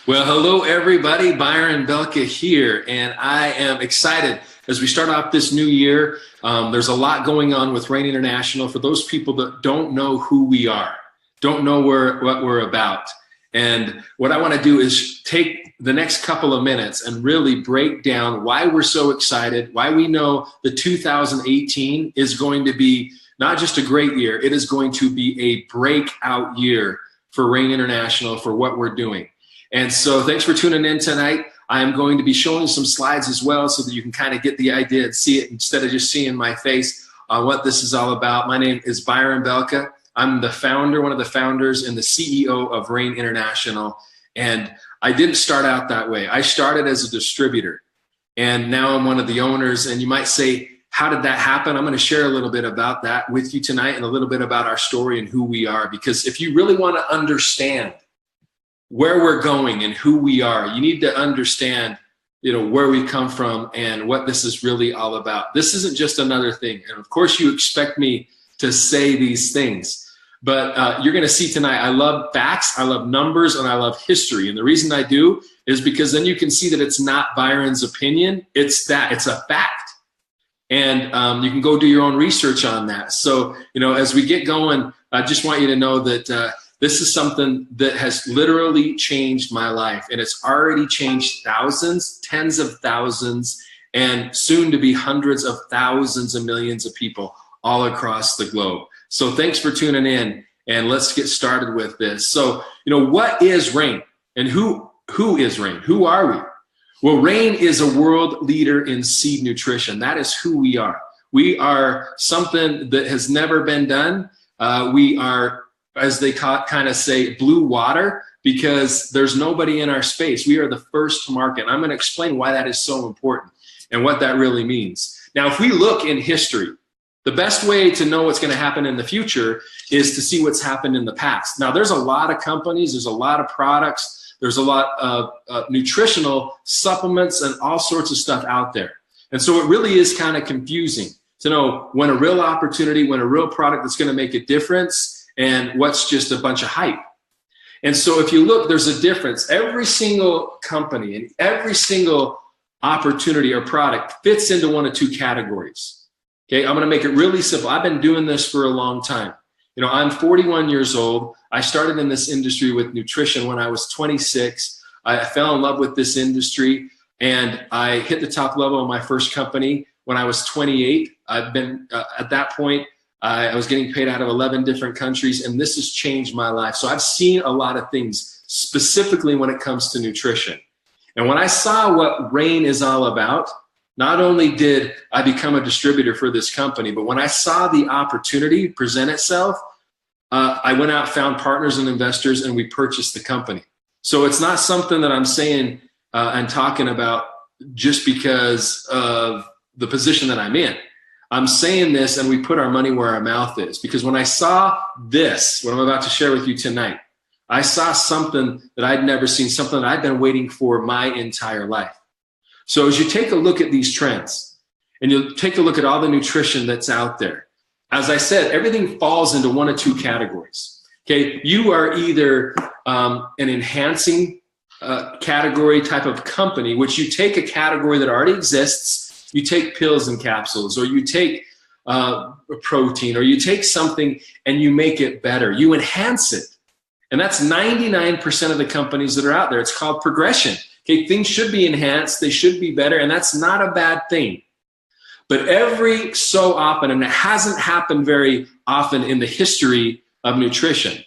Well, hello, everybody. Byron Belka here, and I am excited as we start off this new year. There's a lot going on with Rain International. For those people that don't know who we are, don't know what we're about, and what I want to do is take the next couple of minutes and really break down why we're so excited, why we know the 2018 is going to be not just a great year, it is going to be a breakout year for Rain International for what we're doing. And so thanks for tuning in tonight. I am going to be showing some slides as well so that you can kind of get the idea and see it instead of just seeing my face on what this is all about. My name is Byron Belka. I'm the founder, one of the founders and the CEO of Rain International. And I didn't start out that way. I started as a distributor, and now I'm one of the owners. And you might say, how did that happen? I'm going to share a little bit about that with you tonight and a little bit about our story and who we are. Because if you really want to understand where we're going and who we are, you need to understand, where we come from and what this is really all about. This isn't just another thing. And of course you expect me to say these things, but you're going to see tonight, I love facts, I love numbers, and I love history. And the reason I do is because then you can see that it's not Byron's opinion. It's a fact. And you can go do your own research on that. So, as we get going, I just want you to know that this is something that has literally changed my life, and it's already changed thousands, tens of thousands, and soon to be hundreds of thousands and millions of people all across the globe. So thanks for tuning in, and let's get started with this. So, what is Rain, and who is Rain? Who are we? Well, Rain is a world leader in seed nutrition. That is who we are. We are something that has never been done. We are, as they kind of say, blue water, because there's nobody in our space. We are the first to market. And I'm going to explain why that is so important and what that really means. Now, if we look in history, the best way to know what's going to happen in the future is to see what's happened in the past. Now, there's a lot of companies, there's a lot of products, there's a lot of nutritional supplements and all sorts of stuff out there. And so it really is kind of confusing to know when a real opportunity, when a real product that's going to make a difference, and what's just a bunch of hype. And so if you look, there's a difference. Every single company and every single opportunity or product fits into one of two categories. Okay, I'm going to make it really simple. I've been doing this for a long time. I'm 41 years old. I started in this industry with nutrition when I was 26. I fell in love with this industry, and I hit the top level of my first company when I was 28. I've been, at that point, I was getting paid out of 11 different countries, and this has changed my life. So I've seen a lot of things, specifically when it comes to nutrition. And when I saw what Rain is all about, not only did I become a distributor for this company, but when I saw the opportunity present itself, I went out, found partners and investors, and we purchased the company. So it's not something that I'm saying and talking about just because of the position that I'm in. I'm saying this, and we put our money where our mouth is, because when I saw this, what I'm about to share with you tonight, I saw something that I'd never seen, something that I've been waiting for my entire life. So as you take a look at these trends, and you take a look at all the nutrition that's out there, as I said, everything falls into one of two categories. Okay, you are either an enhancing category type of company, which you take a category that already exists, you take pills and capsules, or you take a protein, or you take something and you make it better. You enhance it. And that's 99% of the companies that are out there. It's called progression. Okay, things should be enhanced, they should be better, and that's not a bad thing. But every so often, and it hasn't happened very often in the history of nutrition,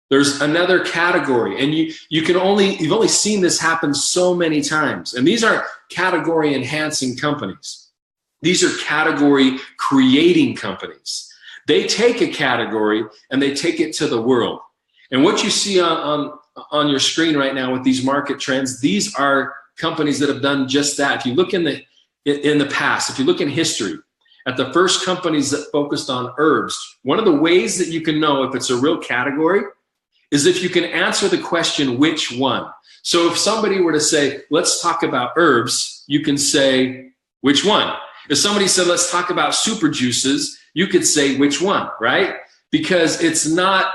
there's another category, and you've only seen this happen so many times. And these aren't category enhancing companies. These are category creating companies. They take a category and they take it to the world. And what you see on your screen right now with these market trends, these are companies that have done just that. If you look in the past, if you look in history at the first companies that focused on herbs, one of the ways that you can know if it's a real category is if you can answer the question, which one? So if somebody were to say, let's talk about herbs, you can say, which one? If somebody said, let's talk about super juices, you could say, which one, right? Because it's not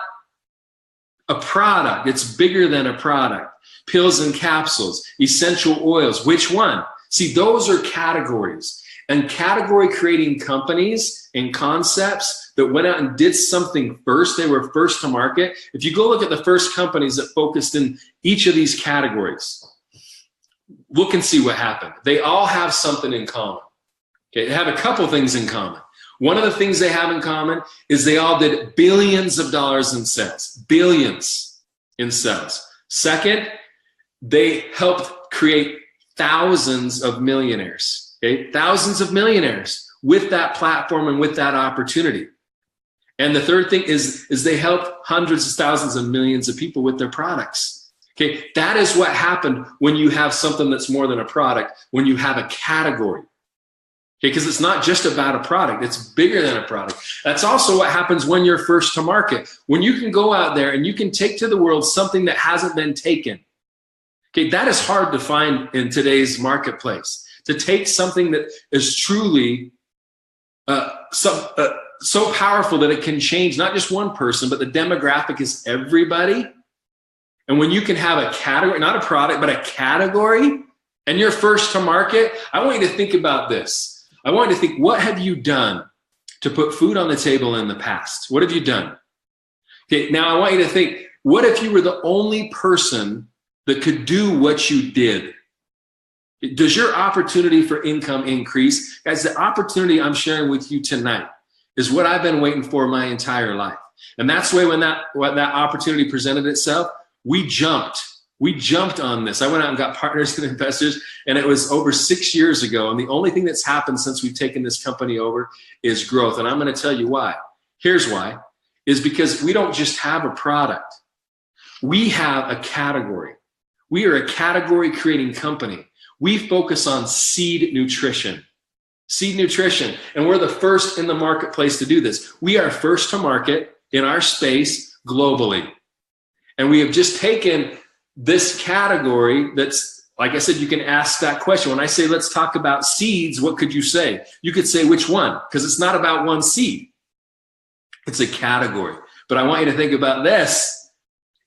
a product, it's bigger than a product. pills and capsules, essential oils. Which one? See, those are categories. And category creating companies and concepts that went out and did something first, they were first to market. If you go look at the first companies that focused in each of these categories, look and see what happened. They all have something in common. Okay, they have a couple things in common. One of the things they have in common is they all did billions of dollars in sales, billions in sales. Second, they helped create thousands of millionaires, okay? Thousands of millionaires with that platform and with that opportunity. And the third thing is they helped hundreds of thousands of millions of people with their products. Okay, that is what happened when you have something that's more than a product, when you have a category. Okay, because it's not just about a product, it's bigger than a product. That's also what happens when you're first to market. When you can go out there and you can take to the world something that hasn't been taken. Okay, that is hard to find in today's marketplace. To take something that is truly so powerful that it can change not just one person, but the demographic is everybody. And when you can have a category, not a product, but a category, and you're first to market, I want you to think about this. I want you to think, what have you done to put food on the table in the past? What have you done? Okay, now I want you to think, what if you were the only person that could do what you did? Does your opportunity for income increase? Guys, the opportunity I'm sharing with you tonight is what I've been waiting for my entire life. And that's why when that opportunity presented itself, we jumped on this. I went out and got partners and investors, and it was over 6 years ago. And the only thing that's happened since we've taken this company over is growth. And I'm going to tell you why. Here's why, is because we don't just have a product. We have a category. We are a category creating company. We focus on seed nutrition. Seed nutrition. And we're the first in the marketplace to do this. We are first to market in our space globally. And we have just taken this category that's, like I said, you can ask that question. When I say, let's talk about seeds, what could you say? You could say, which one? Because it's not about one seed. It's a category. But I want you to think about this.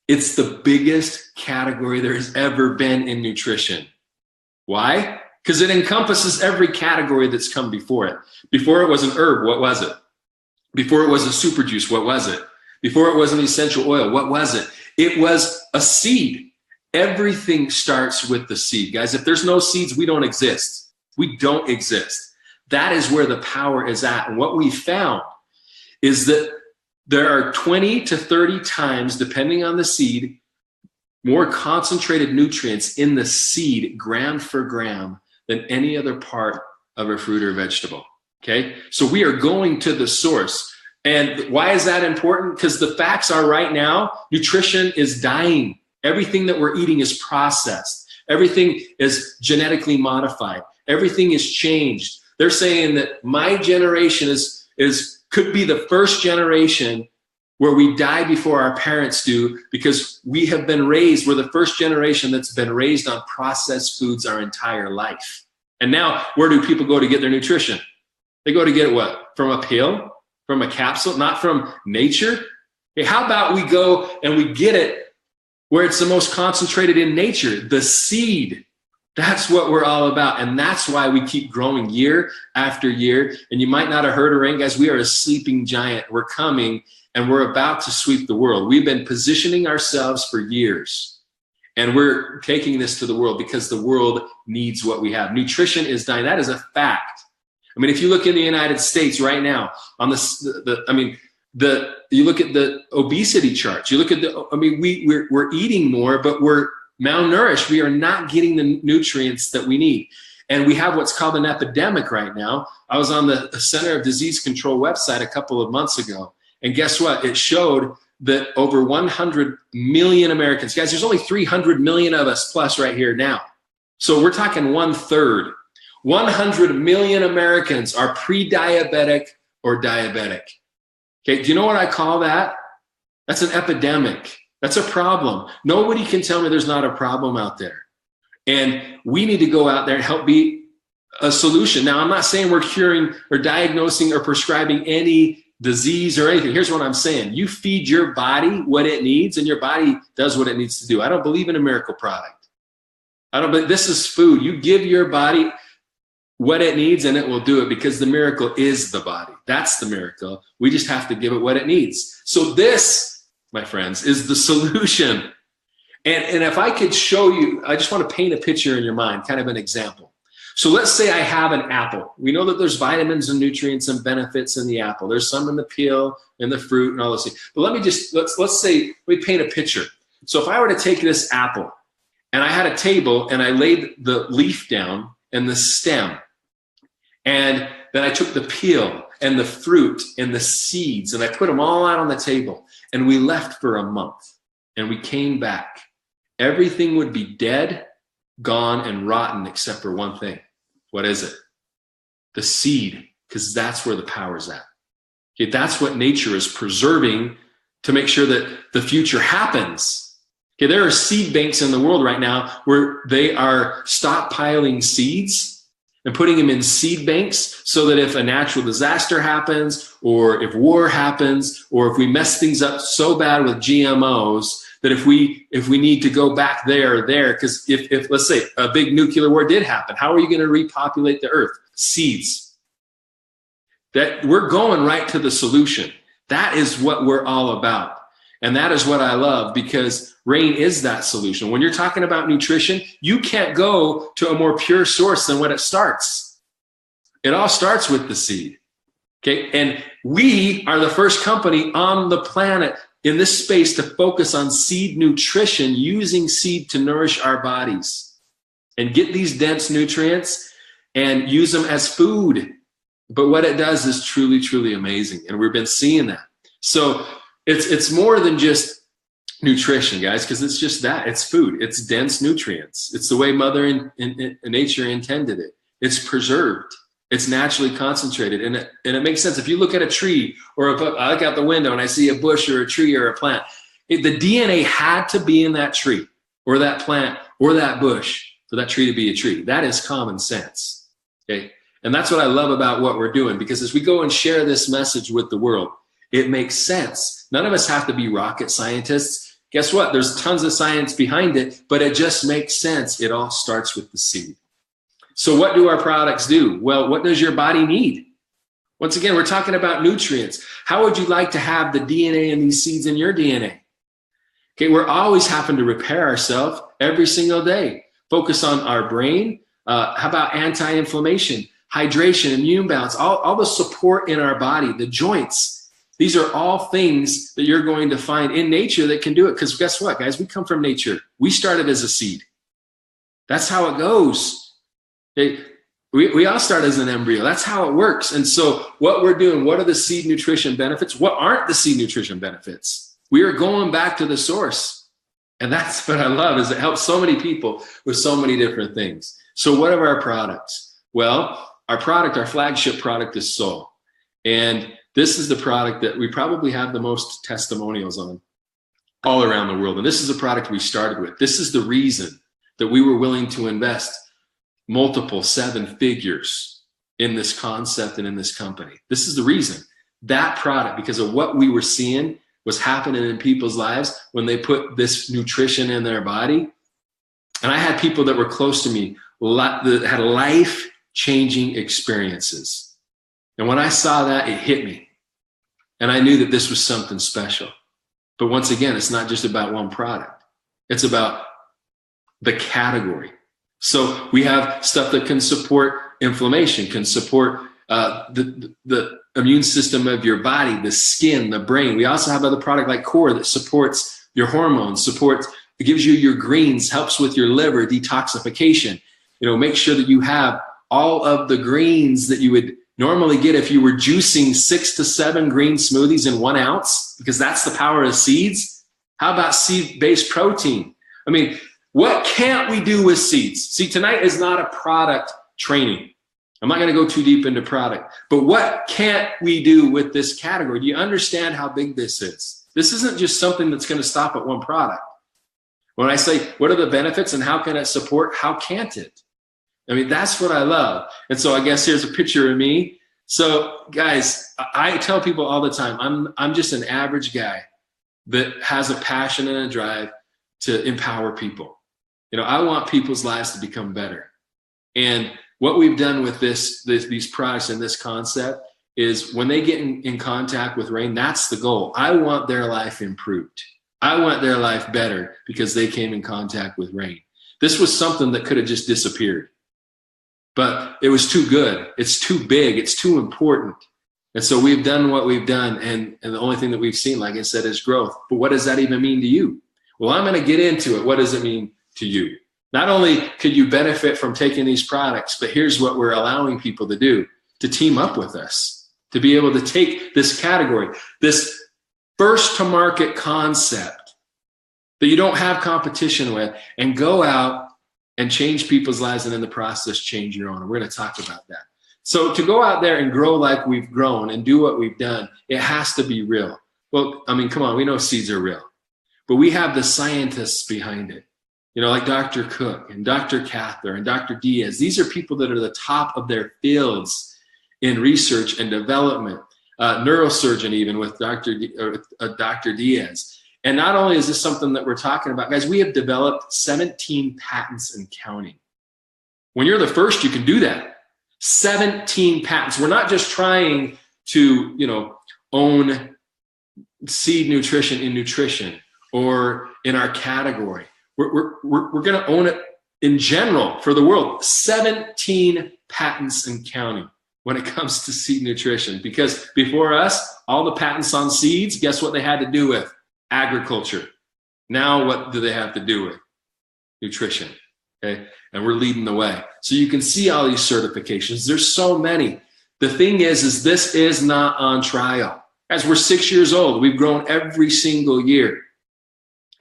It's the biggest category there has ever been in nutrition. Why? Because it encompasses every category that's come before it. Before it was an herb, what was it? Before it was a super juice, what was it? Before it was an essential oil, what was it? It was a seed. Everything starts with the seed. Guys, if there's no seeds, we don't exist. We don't exist. That is where the power is at. And what we found is that there are 20 to 30 times, depending on the seed, more concentrated nutrients in the seed, gram for gram, than any other part of a fruit or vegetable. Okay? So we are going to the source. And why is that important? Because the facts are right now, nutrition is dying. Everything that we're eating is processed. Everything is genetically modified. Everything is changed. They're saying that my generation could be the first generation where we die before our parents do, because we have been raised, we're the first generation that's been raised on processed foods our entire life. And now, where do people go to get their nutrition? They go to get it what? From a pill? From a capsule? Not from nature? Hey, how about we go and we get it where it's the most concentrated in nature, the seed. That's what we're all about. And that's why we keep growing year after year. And you might not have heard a ring, guys. We are a sleeping giant. We're coming and we're about to sweep the world. We've been positioning ourselves for years. And we're taking this to the world because the world needs what we have. Nutrition is dying. That is a fact. I mean, if you look in the United States right now, on you look at the obesity charts. You look at we're eating more, but we're malnourished. We are not getting the nutrients that we need. And we have what's called an epidemic right now. I was on the Center of Disease Control website a couple of months ago. And guess what? It showed that over 100 million Americans, guys, there's only 300 million of us plus right here now. So we're talking 1/3. 100 million Americans are pre-diabetic or diabetic. Okay, do you know what I call that? That's an epidemic. That's a problem. Nobody can tell me there's not a problem out there. And we need to go out there and help be a solution. Now, I'm not saying we're curing or diagnosing or prescribing any disease or anything. Here's what I'm saying. You feed your body what it needs, and your body does what it needs to do. I don't believe in a miracle product. This is food. You give your body what it needs, and it will do it, because the miracle is the body. That's the miracle. We just have to give it what it needs. So this, my friends, is the solution. And if I could show you, I just want to paint a picture in your mind, kind of an example. So let's say I have an apple. We know that there's vitamins and nutrients and benefits in the apple. There's some in the peel and the fruit and all those things. But let's say we paint a picture. So if I were to take this apple and I had a table and I laid the leaf down and the stem, and then I took the peel and the fruit and the seeds and I put them all out on the table, and we left for a month and we came back, everything would be dead, gone, and rotten except for one thing. What is it? The seed, because that's where the power's at. Okay, that's what nature is preserving to make sure that the future happens. Okay, there are seed banks in the world right now where they are stockpiling seeds and putting them in seed banks so that if a natural disaster happens, or if war happens, or if we mess things up so bad with GMOs, that if we need to go back there, because if let's say a big nuclear war did happen, how are you going to repopulate the earth? Seeds. That we're going right to the solution. That is what we're all about. And that is what I love, because rain is that solution. When you're talking about nutrition, you can't go to a more pure source than when it starts. It all starts with the seed. Okay, and we are the first company on the planet in this space to focus on seed nutrition, using seed to nourish our bodies and get these dense nutrients and use them as food. But what it does is truly, truly amazing. And we've been seeing that. So it's more than just nutrition, guys, because it's just that. It's food. It's dense nutrients. It's the way Mother in nature intended it. It's preserved. It's naturally concentrated. And it makes sense. If you look at a tree, or I look out the window and I see a bush or a tree or a plant, the DNA had to be in that tree or that plant or that bush for that tree to be a tree. That is common sense. Okay. And that's what I love about what we're doing, because as we go and share this message with the world, it makes sense. None of us have to be rocket scientists. Guess what? There's tons of science behind it, but it just makes sense. It all starts with the seed. So what do our products do? Well, what does your body need? Once again, we're talking about nutrients. How would you like to have the DNA in these seeds in your DNA? Okay, we're always having to repair ourselves every single day. Focus on our brain. How about anti-inflammation, hydration, immune balance, all the support in our body, the joints. These are all things that you're going to find in nature that can do it. Because guess what, guys? We come from nature. We started as a seed. That's how it goes. We all start as an embryo. That's how it works. And so what we're doing, what are the seed nutrition benefits? What aren't the seed nutrition benefits? We are going back to the source. And that's what I love, is it helps so many people with so many different things. So what are our products? Well, our flagship product is Soul. And this is the product that we probably have the most testimonials on all around the world. And this is a product we started with. This is the reason that we were willing to invest multiple 7 figures in this concept and in this company. This is the reason. That product, because of what we were seeing was happening in people's lives when they put this nutrition in their body. And I had people that were close to me that had life-changing experiences. And when I saw that, it hit me. And I knew that this was something special. But once again, it's not just about one product. It's about the category. So we have stuff that can support inflammation, can support the immune system of your body, the skin, the brain. We also have other product like Core that supports your hormones, it gives you your greens, helps with your liver detoxification. Make sure that you have all of the greens that you would normally get if you were juicing 6 to 7 green smoothies in 1 ounce, because that's the power of seeds. How about seed-based protein? I mean, what can't we do with seeds? See, tonight is not a product training. I'm not going to go too deep into product, but what can't we do with this category? Do you understand how big this is? This isn't just something that's going to stop at one product. When I say, what are the benefits and how can it support? How can't it? I mean, that's what I love. And so I guess here's a picture of me So guys, I tell people all the time, I'm just an average guy that has a passion and a drive to empower people. I want people's lives to become better. And what we've done with these products and this concept is when they get in contact with rain, that's the goal. I want their life improved. I want their life better because they came in contact with rain. This was something that could have just disappeared, but it was too good. It's too big. It's too important. And so we've done what we've done. And the only thing that we've seen, like I said, is growth. But what does that even mean to you? Well, I'm going to get into it. What does it mean to you? Not only could you benefit from taking these products, but here's what we're allowing people to do, to team up with us, to be able to take this category, this first to market concept that you don't have competition with, and go out and change people's lives, and in the process change your own. And we're going to talk about that. So to go out there and grow like we've grown and do what we've done, it has to be real. Well, I mean, come on, we know seeds are real, but we have the scientists behind it. Like Dr. Cook and Dr. Cather and Dr. Diaz. These are people that are the top of their fields in research and development. Neurosurgeon even with Dr. Diaz. And not only is this something that we're talking about, guys, we have developed 17 patents and counting. When you're the first, you can do that. 17 patents. We're not just trying to, own seed nutrition in nutrition or in our category. We're going to own it in general for the world. 17 patents and counting when it comes to seed nutrition. Because before us, all the patents on seeds, guess what they had to do with? Agriculture. Now what do they have to do with? Nutrition. Okay? And we're leading the way. So you can see all these certifications. There's so many. The thing is this is not on trial. As we're 6 years old, we've grown every single year.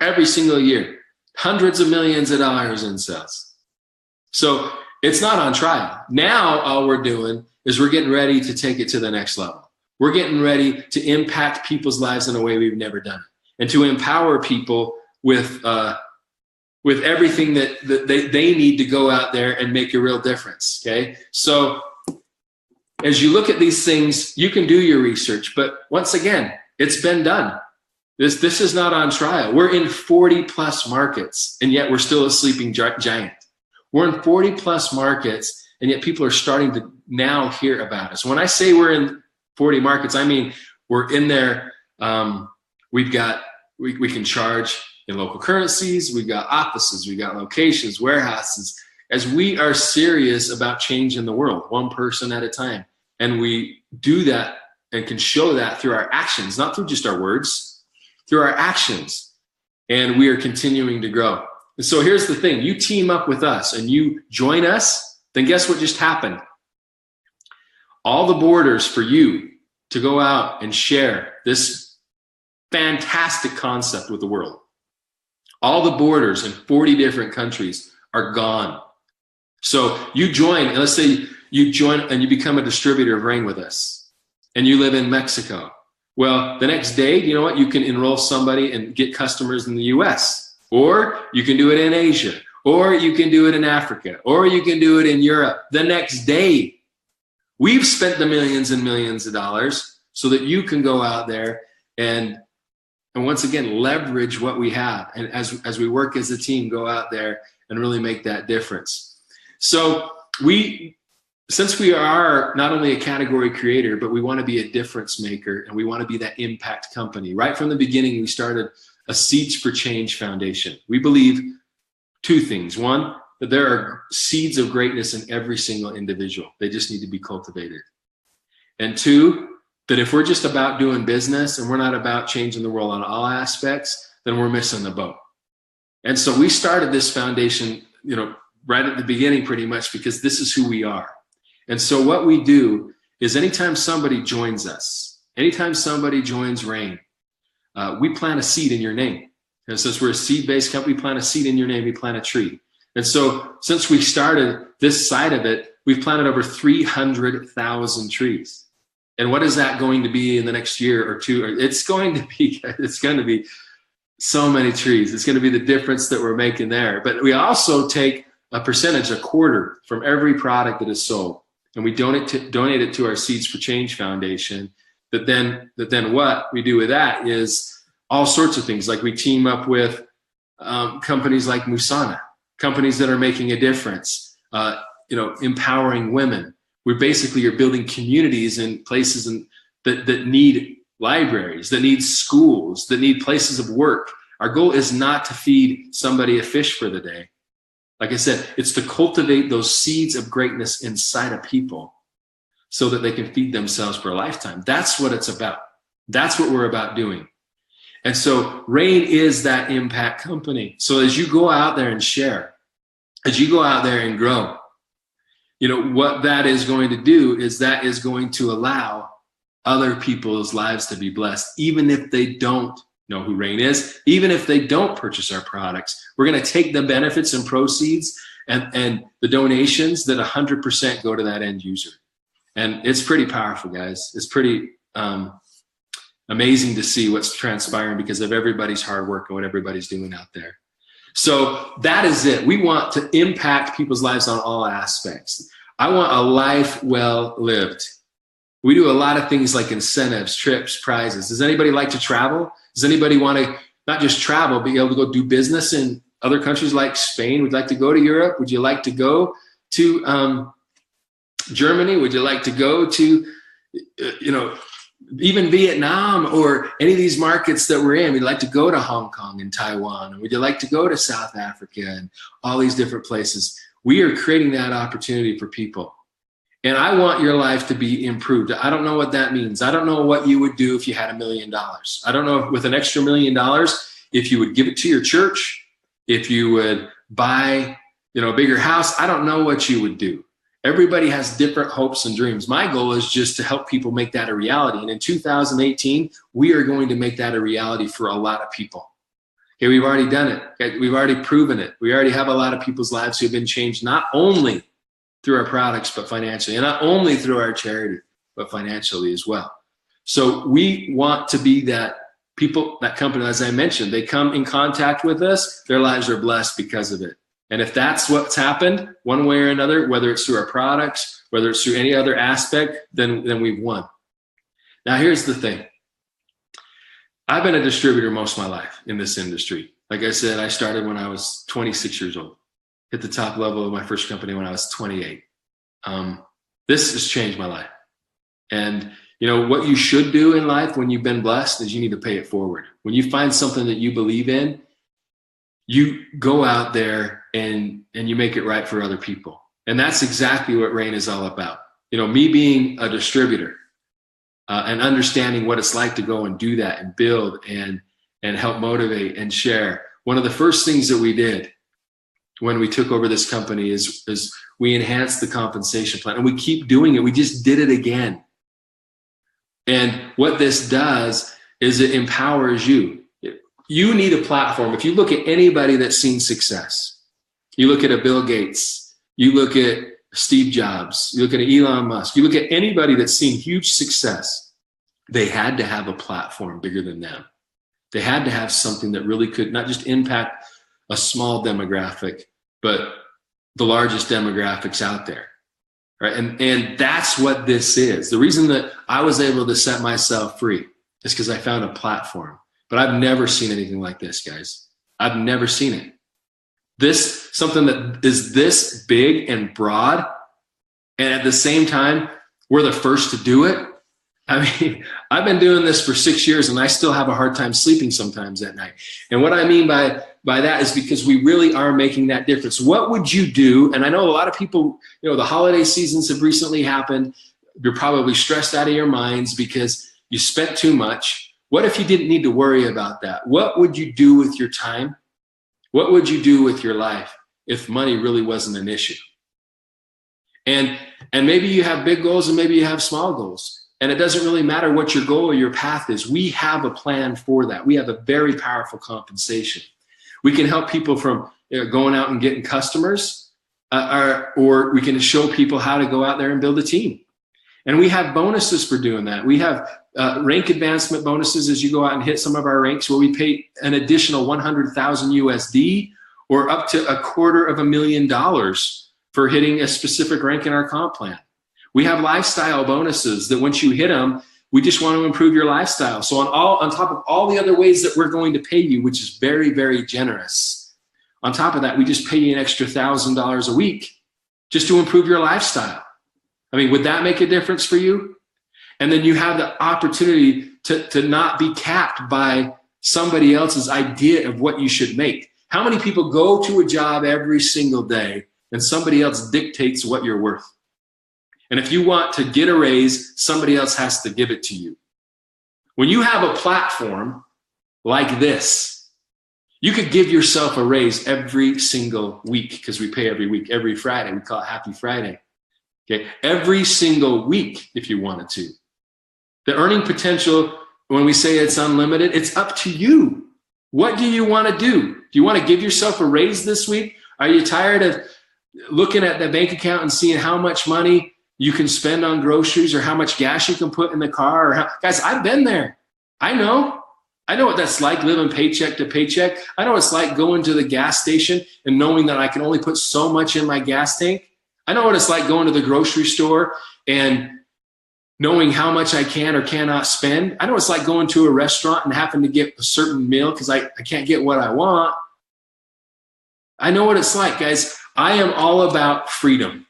Every single year. Hundreds of millions of dollars in sales. So it's not on trial. Now all we're doing is we're getting ready to take it to the next level. We're getting ready to impact people's lives in a way we've never done it, and to empower people with everything that they need to go out there and make a real difference. Okay, so as you look at these things, you can do your research, but once again, it's been done. This is not on trial. We're in 40 plus markets, and yet we're still a sleeping giant. We're in 40 plus markets, and yet people are starting to now hear about us. When I say we're in 40 markets, I mean we're in there. We can charge in local currencies. We've got offices. We've got locations, warehouses. As we are serious about changing the world, one person at a time. And we do that and can show that through our actions, not through just our words, through our actions. And we are continuing to grow. And so here's the thing. You team up with us and you join us, then guess what just happened? All the borders for you to go out and share this fantastic concept with the world. All the borders in 40 different countries are gone. So you join, and let's say you join and you become a distributor of rain with us, and you live in Mexico. Well, the next day, you know what? You can enroll somebody and get customers in the US, or you can do it in Asia, or you can do it in Africa, or you can do it in Europe. The next day, we've spent the millions and millions of dollars so that you can go out there and once again, leverage what we have. And as we work as a team, go out there and really make that difference. So since we are not only a category creator, but we want to be a difference maker, and we want to be that impact company. Right from the beginning, we started a Seeds for Change Foundation. We believe two things. One, that there are seeds of greatness in every single individual. They just need to be cultivated. And two, that if we're just about doing business and we're not about changing the world on all aspects, then we're missing the boat. And so we started this foundation, right at the beginning pretty much, because this is who we are. And so what we do is anytime somebody joins us, anytime somebody joins RAIN, we plant a seed in your name. And since we're a seed-based company, we plant a seed in your name, we plant a tree. And so since we started this side of it, we've planted over 300,000 trees. And what is that going to be in the next year or two? It's going to be so many trees. It's going to be the difference that we're making there. But we also take a percentage, a quarter, from every product that is sold. and we donate it to our Seeds for Change Foundation, that then what we do with that is all sorts of things. Like we team up with companies like Musana, companies that are making a difference, empowering women. We basically are building communities in places that need libraries, that need schools, that need places of work. Our goal is not to feed somebody a fish for the day. Like I said, it's to cultivate those seeds of greatness inside of people so that they can feed themselves for a lifetime. That's what it's about. That's what we're about doing. And so RAIN is that impact company. So as you go out there and share, as you go out there and grow, what that is going to do is that is going to allow other people's lives to be blessed, even if they don't know who RAIN is, even if they don't purchase our products. We're going to take the benefits and proceeds and the donations that 100% go to that end user. And it's pretty powerful, guys. It's pretty amazing to see what's transpiring because of everybody's hard work and what everybody's doing out there. So that is it. We want to impact people's lives on all aspects. I want a life well lived. We do a lot of things like incentives, trips, prizes. Does anybody like to travel? Does anybody want to not just travel, but be able to go do business in other countries like Spain? Would you like to go to Europe? Would you like to go to Germany? Would you like to go to, even Vietnam or any of these markets that we're in? We'd like to go to Hong Kong and Taiwan. Or would you like to go to South Africa and all these different places? We are creating that opportunity for people. And I want your life to be improved. I don't know what that means. I don't know what you would do if you had $1 million. I don't know if with an extra $1 million, if you would give it to your church, if you would buy, a bigger house. I don't know what you would do. Everybody has different hopes and dreams. My goal is just to help people make that a reality. And in 2018, we are going to make that a reality for a lot of people. Okay, we've already done it. Okay, we've already proven it. We already have a lot of people's lives who have been changed, not only through our products, but financially, and not only through our charity, but financially as well. So we want to be that people, that company, as I mentioned, they come in contact with us, their lives are blessed because of it. And if that's what's happened one way or another, whether it's through our products, whether it's through any other aspect, then we've won. Now, here's the thing. I've been a distributor most of my life in this industry. Like I said, I started when I was 26 years old. Hit the top level of my first company when I was 28. This has changed my life. And what you should do in life when you've been blessed is you need to pay it forward. When you find something that you believe in, you go out there and you make it right for other people. And that's exactly what RAIN is all about. Me being a distributor and understanding what it's like to go and do that and build and help motivate and share. One of the first things that we did when we took over this company is we enhanced the compensation plan, and we keep doing it. We just did it again. And what this does is it empowers you. You need a platform. If you look at anybody that's seen success, you look at a Bill Gates, you look at Steve Jobs, you look at Elon Musk, you look at anybody that's seen huge success, they had to have a platform bigger than them. They had to have something that really could not just impact a small demographic, but the largest demographics out there, right? And that's what this is. The reason that I was able to set myself free is because I found a platform. But I've never seen anything like this, guys. I've never seen it. This, something that is this big and broad, and at the same time, we're the first to do it. I mean, I've been doing this for 6 years, and I still have a hard time sleeping sometimes at night. And what I mean by that is because we really are making that difference. What would you do? And I know a lot of people, the holiday seasons have recently happened. You're probably stressed out of your minds because you spent too much. What if you didn't need to worry about that? What would you do with your time? What would you do with your life if money really wasn't an issue? And maybe you have big goals and maybe you have small goals. And it doesn't really matter what your goal or your path is. We have a plan for that. We have a very powerful compensation. We can help people from going out and getting customers, or we can show people how to go out there and build a team. And we have bonuses for doing that. We have rank advancement bonuses as you go out and hit some of our ranks where we pay an additional 100,000 USD or up to $250,000 for hitting a specific rank in our comp plan. We have lifestyle bonuses that once you hit them, we just want to improve your lifestyle. So on top of all the other ways that we're going to pay you, which is very, very generous, on top of that, we just pay you an extra $1,000 a week just to improve your lifestyle. I mean, would that make a difference for you? And then you have the opportunity to not be capped by somebody else's idea of what you should make. How many people go to a job every single day and somebody else dictates what you're worth? And if you want to get a raise, somebody else has to give it to you. When you have a platform like this, you could give yourself a raise every single week, because we pay every week, every Friday. We call it Happy Friday. Okay, every single week if you wanted to. The earning potential, when we say it's unlimited, it's up to you. What do you want to do? Do you want to give yourself a raise this week? Are you tired of looking at the bank account and seeing how much money you can spend on groceries or how much gas you can put in the car? Guys, I've been there. I know what that's like, living paycheck to paycheck. I know what it's like going to the gas station and knowing that I can only put so much in my gas tank. I know what it's like going to the grocery store and knowing how much I can or cannot spend. I know what it's like going to a restaurant and having to get a certain meal because I can't get what I want. I know what it's like, guys. I am all about freedom.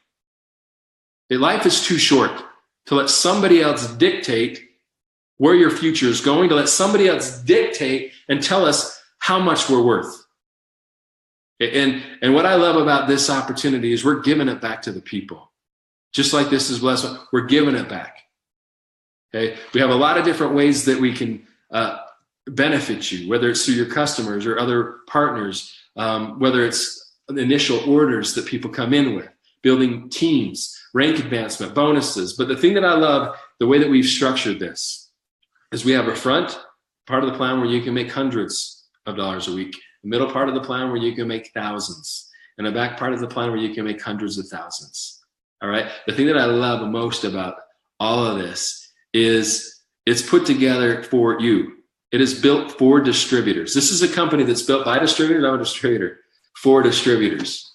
Life is too short to let somebody else dictate where your future is going, to let somebody else dictate and tell us how much we're worth. And what I love about this opportunity is we're giving it back to the people. Just like this is blessed, we're giving it back. Okay, we have a lot of different ways that we can benefit you, whether it's through your customers or other partners, whether it's initial orders that people come in with, building teams, rank advancement, bonuses. But the thing that I love, the way that we've structured this, is we have a front part of the plan where you can make hundreds of dollars a week, the middle part of the plan where you can make thousands, and the back part of the plan where you can make hundreds of thousands. All right. The thing that I love most about all of this is it's put together for you. It is built for distributors. This is a company that's built by distributors. I'm a distributor for distributors.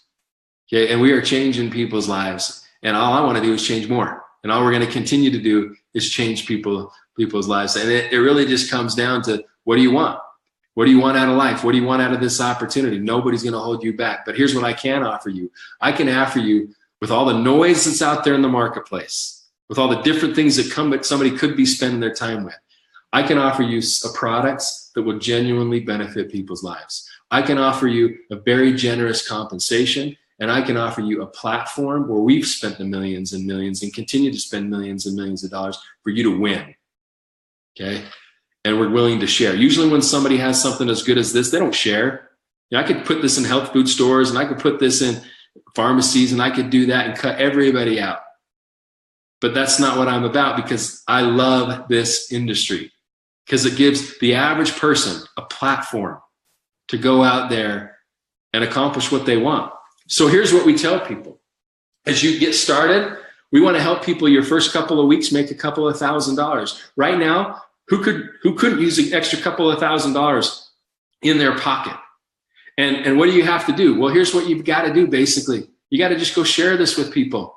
Okay. And we are changing people's lives. And all I want to do is change more. And all we're going to continue to do is change people's lives. And it really just comes down to, what do you want? What do you want out of life? What do you want out of this opportunity? Nobody's going to hold you back. But here's what I can offer you. I can offer you, with all the noise that's out there in the marketplace, with all the different things that come, but somebody could be spending their time with, I can offer you products that will genuinely benefit people's lives. I can offer you a very generous compensation, and I can offer you a platform where we've spent the millions and millions and continue to spend millions and millions of dollars for you to win. Okay? And we're willing to share. Usually when somebody has something as good as this, they don't share. You know, I could put this in health food stores, and I could put this in pharmacies, and I could do that and cut everybody out. But that's not what I'm about, because I love this industry, because it gives the average person a platform to go out there and accomplish what they want. So here's what we tell people. As you get started, we want to help people your first couple of weeks make a couple of $1,000s. Right now, who couldn't use an extra couple of $1,000s in their pocket? And what do you have to do? Well, here's what you've got to do, basically. You got to just go share this with people.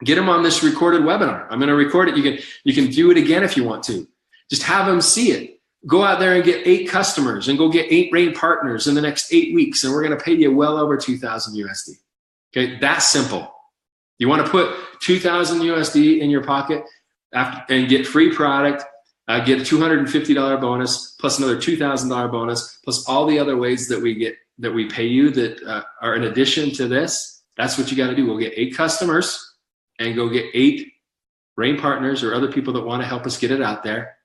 Get them on this recorded webinar. I'm going to record it. You can do it again if you want to. Just have them see it. Go out there and get 8 customers and go get 8 RAIN partners in the next 8 weeks, and we're going to pay you well over 2,000 USD. Okay, that's simple. You want to put 2,000 USD in your pocket and get free product, get a $250 bonus, plus another $2,000 bonus, plus all the other ways that we pay you that are in addition to this. That's what you got to do. We'll get 8 customers and go get 8 RAIN partners or other people that want to help us get it out there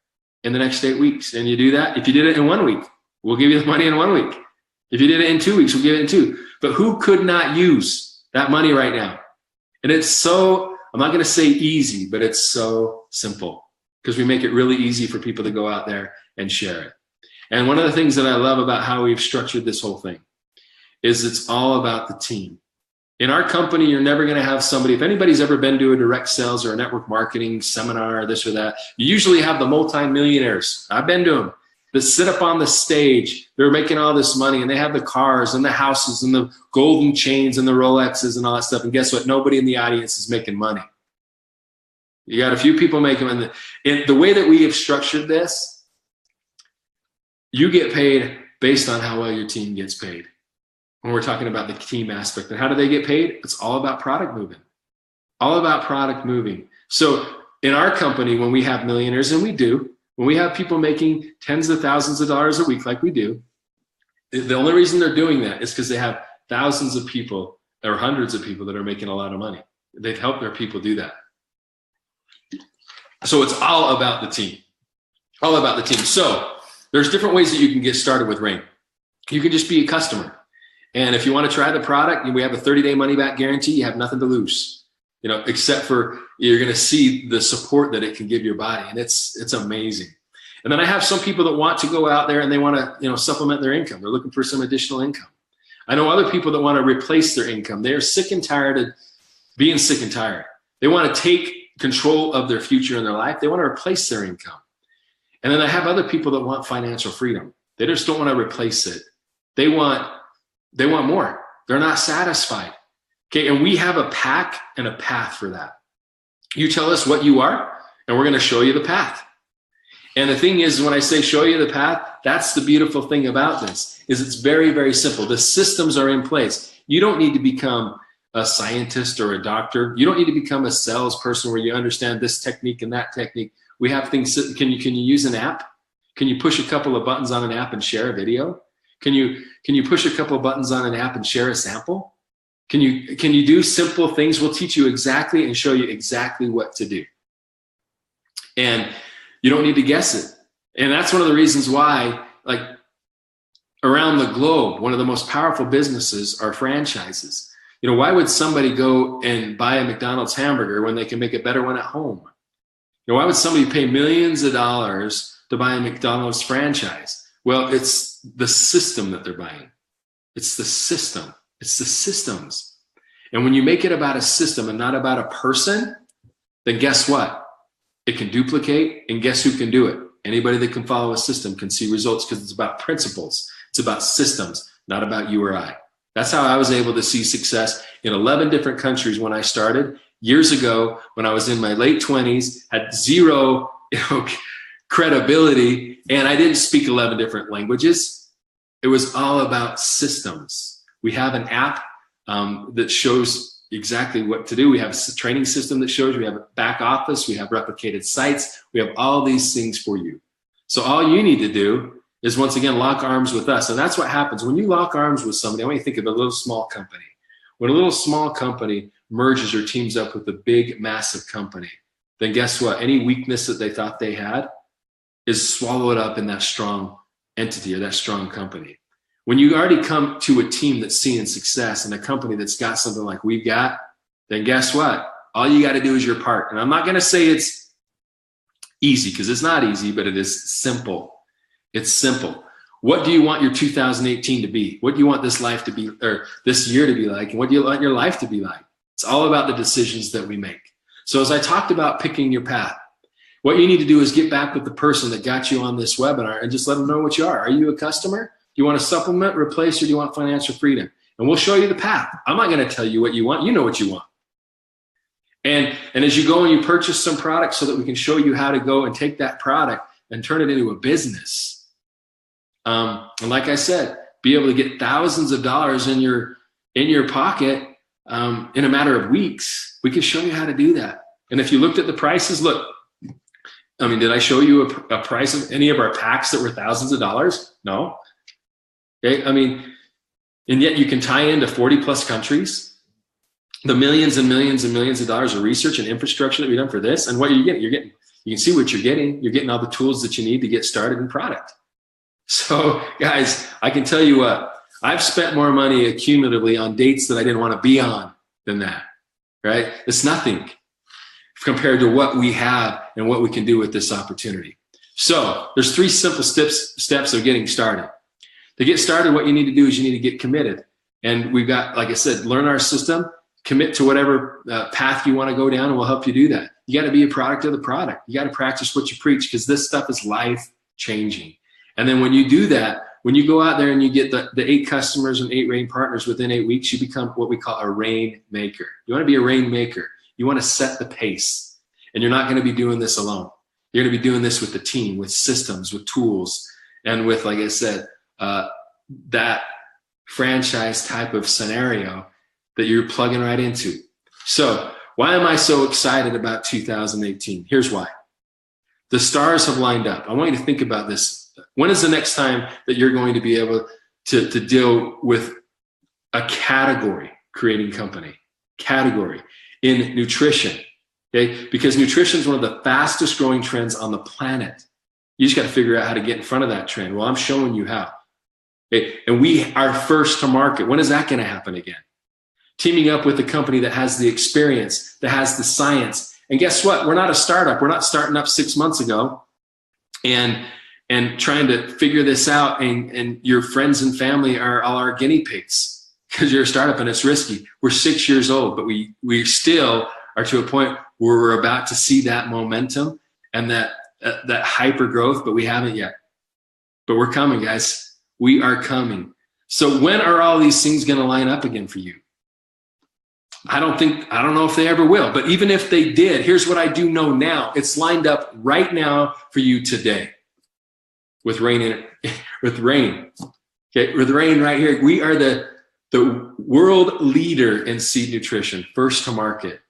in the next 8 weeks. And you do that. If you did it in 1 week, we'll give you the money in 1 week. If you did it in 2 weeks, we'll give it in 2. But who could not use that money right now? And it's so, I'm not going to say easy, but it's so simple, because we make it really easy for people to go out there and share it. And one of the things that I love about how we've structured this whole thing is it's all about the team. In our company, you're never going to have somebody, if anybody's ever been to a direct sales or a network marketing seminar or this or that, you usually have the multimillionaires. I've been to them that sit up on the stage. They're making all this money, and they have the cars and the houses and the golden chains and the Rolexes and all that stuff. And guess what? Nobody in the audience is making money. You got a few people make them. And the way that we have structured this, you get paid based on how well your team gets paid. When we're talking about the team aspect. And how do they get paid? It's all about product moving. All about product moving. So in our company, when we have millionaires, and we do, when we have people making tens of thousands of dollars a week like we do, the only reason they're doing that is because they have thousands of people or hundreds of people that are making a lot of money. They've helped their people do that. So it's all about the team. All about the team. So there's different ways that you can get started with Rain. You can just be a customer. And if you want to try the product, we have a 30-day money-back guarantee. You have nothing to lose, except for you're going to see the support that it can give your body, and it's amazing. And then I have some people that want to go out there and they want to, supplement their income. They're looking for some additional income. I know other people that want to replace their income. They're sick and tired of being sick and tired. They want to take control of their future in their life. They want to replace their income. And then I have other people that want financial freedom. They just don't want to replace it. They want more. They're not satisfied. Okay, and we have a pack and a path for that. You tell us what you are, and we're going to show you the path. And the thing is, when I say show you the path, that's the beautiful thing about this, is it's very, very simple. The systems are in place. You don't need to become a scientist or a doctor. You don't need to become a salesperson where you understand this technique and that technique. We have things. Can you use an app? Can you push a couple of buttons on an app and share a video? Can you push a couple of buttons on an app and share a sample? Can you do simple things? We'll teach you exactly and show you exactly what to do. And you don't need to guess it. And that's one of the reasons why, like, around the globe, one of the most powerful businesses are franchises. Why would somebody go and buy a McDonald's hamburger when they can make a better one at home? Why would somebody pay millions of dollars to buy a McDonald's franchise? Well, it's the system that they're buying. It's the system. It's the systems. And when you make it about a system and not about a person, then guess what? It can duplicate, and guess who can do it? Anybody that can follow a system can see results, because it's about principles. It's about systems, not about you or I. That's how I was able to see success in 11 different countries when I started years ago, when I was in my late 20s, had zero credibility, and I didn't speak 11 different languages. It was all about systems. We have an app that shows exactly what to do. We have a training system that shows. We have a back office. We have replicated sites. We have all these things for you. So all you need to do is, once again, lock arms with us. And that's what happens when you lock arms with somebody. I want you to think of a little small company. When a little small company merges or teams up with a big, massive company, then guess what? Any weakness that they thought they had is swallowed up in that strong entity or that strong company. When you already come to a team that's seeing success and a company that's got something like we've got, then guess what? All you got to do is your part. And I'm not going to say it's easy, because it's not easy, but it is simple. It's simple. What do you want your 2018 to be? What do you want this life to be, or this year to be like? And what do you want your life to be like? It's all about the decisions that we make. So as I talked about picking your path, what you need to do is get back with the person that got you on this webinar and just let them know what you are. Are you a customer? Do you want to supplement, replace, or do you want financial freedom? And we'll show you the path. I'm not going to tell you what you want. You know what you want. And as you go and you purchase some products, so that we can show you how to go and take that product and turn it into a business. And like I said, be able to get thousands of dollars in your pocket in a matter of weeks. We can show you how to do that. And if you looked at the prices, look, did I show you a price of any of our packs that were thousands of dollars? No. Okay, and yet you can tie into 40 plus countries, the millions and millions and millions of dollars of research and infrastructure that we've done for this. And what you can see what you're getting. You're getting all the tools that you need to get started in product. So guys, I can tell you what, I've spent more money cumulatively on dates that I didn't want to be on than that, right? It's nothing compared to what we have and what we can do with this opportunity. So there's 3 simple steps of getting started. To get started, what you need to do is you need to get committed. And we've got, like I said, learn our system, commit to whatever path you want to go down, and we'll help you do that. You got to be a product of the product. You got to practice what you preach, because this stuff is life changing. And then when you do that, when you go out there and you get the 8 customers and 8 Rain partners within 8 weeks, you become what we call a rain maker. You want to be a rain maker. You want to set the pace. And you're not going to be doing this alone. You're going to be doing this with the team, with systems, with tools, and with, like I said, that franchise type of scenario that you're plugging right into. So why am I so excited about 2018? Here's why. The stars have lined up. I want you to think about this. When is the next time that you're going to be able to deal with a category creating company? Category in nutrition. Okay? Because nutrition is one of the fastest growing trends on the planet. You just got to figure out how to get in front of that trend. Well, I'm showing you how. Okay? And we are first to market. When is that going to happen again? Teaming up with a company that has the experience, that has the science. And guess what? We're not a startup. We're not starting up 6 months ago and trying to figure this out, and your friends and family are all our guinea pigs because you're a startup and it's risky. We're 6 years old, but we still are to a point where we're about to see that momentum and that hyper growth, but we haven't yet. But we're coming, guys. We are coming. So when are all these things going to line up again for you? I don't know if they ever will, but even if they did, here's what I do know now. It's lined up right now for you today with rain in it, with rain. Okay, with rain right here. We are the world leader in seed nutrition, first to market.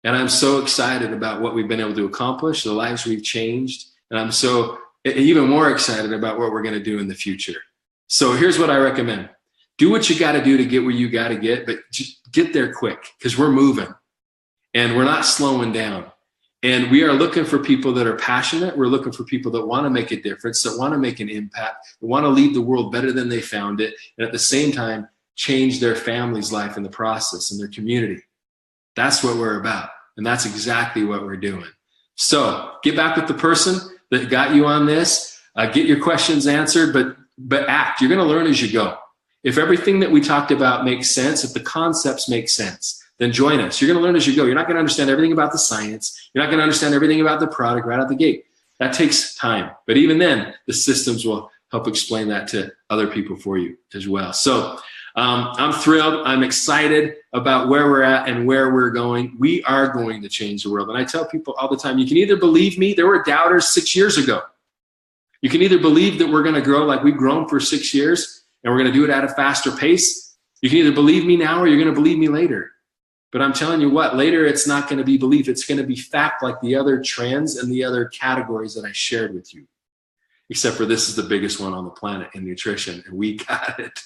And I'm so excited about what we've been able to accomplish, the lives we've changed. And I'm so even more excited about what we're going to do in the future. So here's what I recommend. Do what you got to do to get where you got to get, but just get there quick because we're moving and we're not slowing down. And we are looking for people that are passionate. We're looking for people that want to make a difference, that want to make an impact, that want to leave the world better than they found it, and at the same time, change their family's life in the process and their community. That's what we're about. And that's exactly what we're doing. So get back with the person that got you on this. Get your questions answered, but act. You're going to learn as you go. If everything that we talked about makes sense, if the concepts make sense, then join us. You're going to learn as you go. You're not going to understand everything about the science. You're not going to understand everything about the product right out the gate. That takes time. But even then, the systems will help explain that to other people for you as well. So I'm thrilled. I'm excited about where we're at and where we're going. We are going to change the world. And I tell people all the time, you can either believe me. There were doubters 6 years ago. You can either believe that we're going to grow like we've grown for 6 years, and we're going to do it at a faster pace. You can either believe me now or you're going to believe me later. But I'm telling you what, later it's not going to be belief. It's going to be fact like the other trends and the other categories that I shared with you. Except for this is the biggest one on the planet in nutrition. And we got it.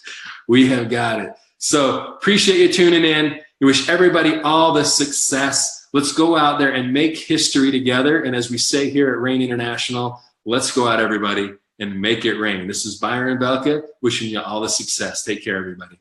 We have got it. So appreciate you tuning in. We wish everybody all the success. Let's go out there and make history together. And as we say here at Rain International, let's go out, everybody, and make it rain. This is Byron Belka wishing you all the success. Take care, everybody.